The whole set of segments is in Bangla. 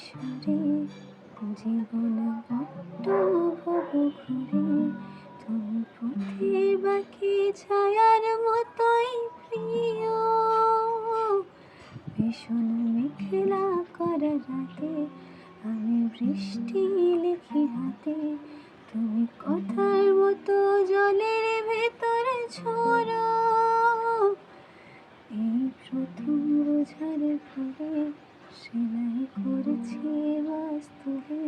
সুরে জীবন বড্ড ভব ঘুরে, তুমি পথের বাকি ছায়ার মতোই প্রিয়। ভীষণ মেঘলা করা রাতে আমি বৃষ্টি লিখি হাতে, তুমি কথার মতো জলের ভেতরে ঝরো। এই প্রথম বোঝার ঘরে সেলাই করেছি বাস্তবে,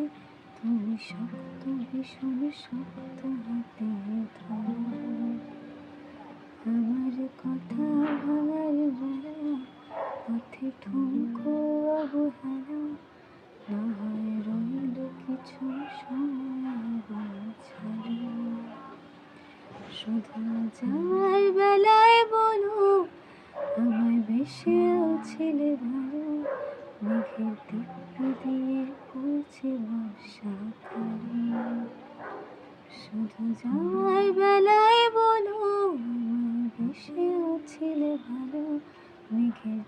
তুমি শক্ত ভীষণ শক্ত হাতে ধরো। আমার কথা ভাঙার বেলা পথে ঠুনকো অবহেলা, না হয় রইল কিছু সময় ছাড়ো। শুধু যাওয়ার বেলায় বলো আমায় বেশেও ছিলে ভালো, মেঘের দিব্যি দিয়ে পড়ছে বর্ষাকালে। শুধু যাওয়ার বেলায় বলো আমায় বেশেও ছিলে ভালো, মেঘের